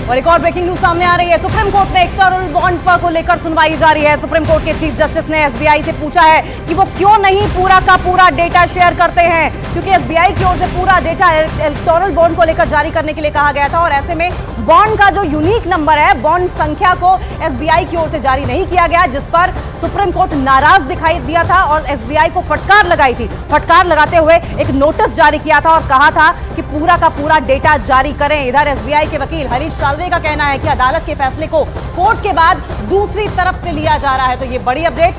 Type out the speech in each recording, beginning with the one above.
और एक और ब्रेकिंग न्यूज सामने आ रही है। सुप्रीम कोर्ट में इलेक्टोरल बॉन्ड पर को लेकर सुनवाई जारी है। सुप्रीम कोर्ट के चीफ जस्टिस ने एसबीआई से पूछा है कि वो क्यों नहीं पूरा का पूरा डेटा शेयर करते हैं, क्योंकि एसबीआई की ओर से पूरा डेटा इलेक्टोरल बॉन्ड को लेकर जारी करने के लिए कहा गया था और ऐसे में बॉन्ड का जो यूनिक नंबर है, बॉन्ड संख्या को एसबीआई की ओर से जारी नहीं किया गया, जिस पर सुप्रीम कोर्ट नाराज दिखाई दिया था और एसबीआई को फटकार लगाई थी। फटकार लगाते हुए एक नोटिस जारी किया था और कहा था कि पूरा का पूरा डेटा जारी करें। इधर एसबीआई के वकील हरीश साल्वे का कहना है कि अदालत के फैसले को कोर्ट के बाद दूसरी तरफ से लिया जा रहा है। तो ये बड़ी अपडेट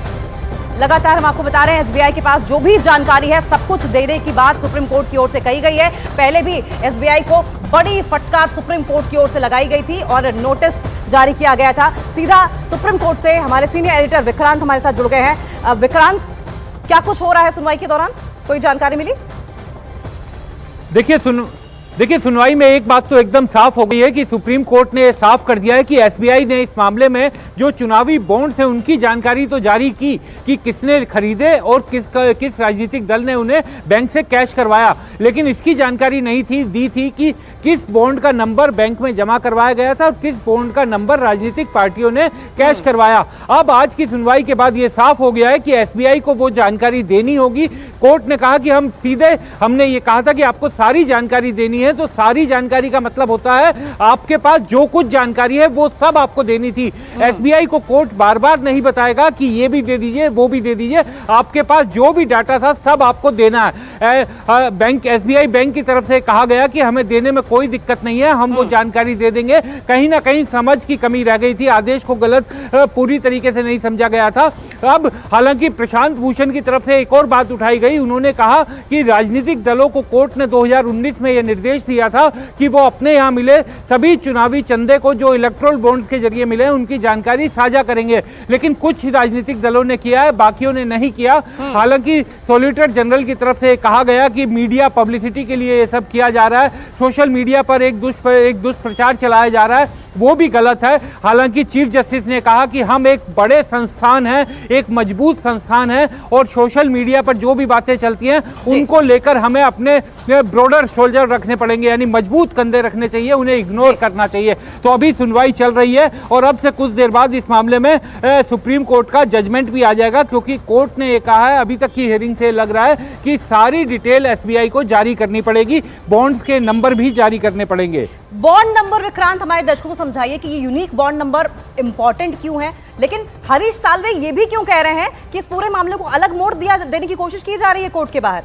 लगातार हम आपको बता रहे हैं। एसबीआई के पास जो भी जानकारी है सब कुछ देने की बात सुप्रीम कोर्ट की ओर से कही गई है। पहले भी एसबीआई को बड़ी फटकार सुप्रीम कोर्ट की ओर से लगाई गई थी और नोटिस जारी किया गया था। सीधा सुप्रीम कोर्ट से हमारे सीनियर एडिटर विक्रांत हमारे साथ जुड़ गए हैं। विक्रांत, क्या कुछ हो रहा है सुनवाई के दौरान, कोई जानकारी मिली? देखिए सुनवाई में एक बात तो एकदम साफ हो गई है कि सुप्रीम कोर्ट ने साफ कर दिया है कि एसबीआई ने इस मामले में जो चुनावी बॉन्ड्स हैं उनकी जानकारी तो जारी की कि किसने खरीदे और किस राजनीतिक दल ने उन्हें बैंक से कैश करवाया, लेकिन इसकी जानकारी नहीं दी थी कि किस बॉन्ड का नंबर बैंक में जमा करवाया गया था और किस बॉन्ड का नंबर राजनीतिक पार्टियों ने कैश करवाया। अब आज की सुनवाई के बाद ये साफ हो गया है कि एसबीआई को वो जानकारी देनी होगी। कोर्ट ने कहा कि हमने ये कहा था कि आपको सारी जानकारी देनी है, तो सारी जानकारी का मतलब होता है आपके पास जो कुछ जानकारी है वो सब आपको देनी थी। एसबीआई को कोर्ट बार बार नहीं बताएगा कि ये भी दे दीजिए वो भी दे दीजिए, आपके पास जो भी डाटा था सब आपको देना है। एसबीआई बैंक की तरफ से कहा गया कि हमें देने में कोई दिक्कत नहीं है, हम वो जानकारी दे देंगे। कहीं ना कहीं समझ की कमी रह गई थी, आदेश को गलत पूरी तरीके से नहीं समझा गया था। अब हालांकि प्रशांत भूषण की तरफ से एक और बात उठाई गई, उन्होंने कहा कि राजनीतिक दलों को कोर्ट ने 2019 में यह निर्देश दिया था कि वो अपने यहां मिले सभी चुनावी चंदे को जो इलेक्टोरल बॉन्ड्स के जरिए मिले उनकी जानकारी साझा करेंगे, लेकिन कुछ राजनीतिक दलों ने किया है, बाकियों ने नहीं किया। हालांकि सॉलिसिटर जनरल की तरफ से कहा गया कि मीडिया पब्लिसिटी के लिए ये सब किया जा रहा है, सोशल मीडिया पर एक दुष्प्रचार चलाया जा रहा है, वो भी गलत है। हालांकि चीफ जस्टिस ने कहा कि हम एक बड़े संस्थान हैं, एक मजबूत संस्थान है और सोशल मीडिया पर जो भी बातें चलती हैं उनको लेकर हमें अपने ब्रॉडर शोल्डर रखने पड़ेंगे, यानी मजबूत कंधे रखने चाहिए, उन्हें इग्नोर करना चाहिए। तो अभी सुनवाई चल रही है और अब से कुछ देर बाद इस मामले में सुप्रीम कोर्ट का जजमेंट भी आ जाएगा, क्योंकि कोर्ट ने ये कहा है, अभी तक की हियरिंग से लग रहा है कि सारी डिटेल एसबीआई को जारी करनी पड़ेगी, बॉन्ड्स के नंबर भी जारी करने पड़ेंगे। बॉन्ड नंबर विक्रांत हमारे दर्शकों को समझाइए कि ये यूनिक बॉन्ड नंबर इंपॉर्टेंट क्यों है, लेकिन हरीश साल्वे ये भी क्यों कह रहे हैं कि इस पूरे मामले को अलग मोड़ देने की कोशिश की जा रही है कोर्ट के बाहर?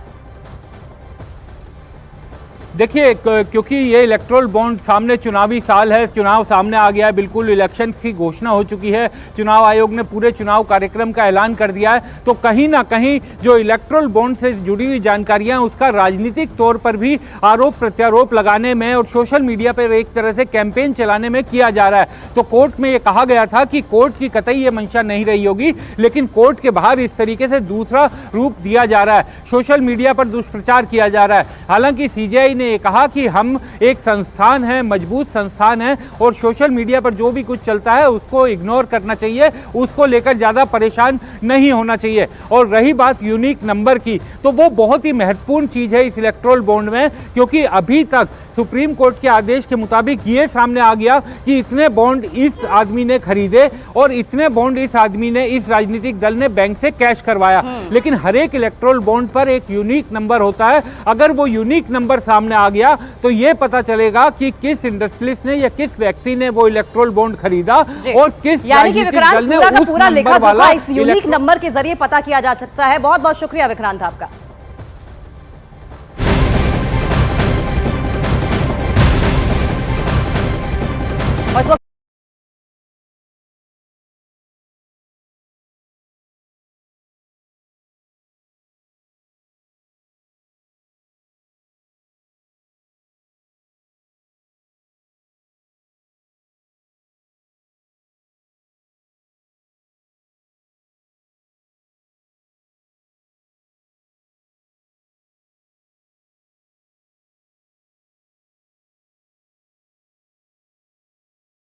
देखिए, क्योंकि ये इलेक्टोरल बॉन्ड सामने चुनावी साल है, चुनाव सामने आ गया है, बिल्कुल इलेक्शन की घोषणा हो चुकी है, चुनाव आयोग ने पूरे चुनाव कार्यक्रम का ऐलान कर दिया है, तो कहीं ना कहीं जो इलेक्टोरल बॉन्ड से जुड़ी हुई जानकारियां उसका राजनीतिक तौर पर भी आरोप प्रत्यारोप लगाने में और सोशल मीडिया पर एक तरह से कैंपेन चलाने में किया जा रहा है। तो कोर्ट में ये कहा गया था कि कोर्ट की कतई ये मंशा नहीं रही होगी, लेकिन कोर्ट के बाहर इस तरीके से दूसरा रूप दिया जा रहा है, सोशल मीडिया पर दुष्प्रचार किया जा रहा है। हालांकि सीजेआई ने कहा कि हम एक संस्थान है, मजबूत संस्थान है और सोशल मीडिया पर जो भी कुछ चलता है उसको इग्नोर करना चाहिए, उसको लेकर ज्यादा परेशान नहीं होना चाहिए। और रही बात यूनिक नंबर की, तो वो बहुत ही महत्वपूर्ण चीज है इस इलेक्टोरल बॉन्ड में, क्योंकि अभी तक सुप्रीम कोर्ट के आदेश के मुताबिक ये सामने आ गया कि इतने बॉन्ड इस आदमी ने खरीदे और इतने बॉन्ड इस आदमी ने, इस राजनीतिक दल ने बैंक से कैश करवाया, लेकिन हर एक इलेक्टोरल बॉन्ड पर एक यूनिक नंबर होता है। अगर वो यूनिक नंबर सामने आ गया तो ये पता चलेगा कि किस इंडस्ट्रियलिस्ट ने या किस व्यक्ति ने वो इलेक्टोरल बॉन्ड खरीदा और किस राजनीतिक दल ने उस पूरा लेखा जोखा इस यूनिक नंबर के जरिए पता किया जा सकता है। बहुत बहुत शुक्रिया विक्रांत आपका।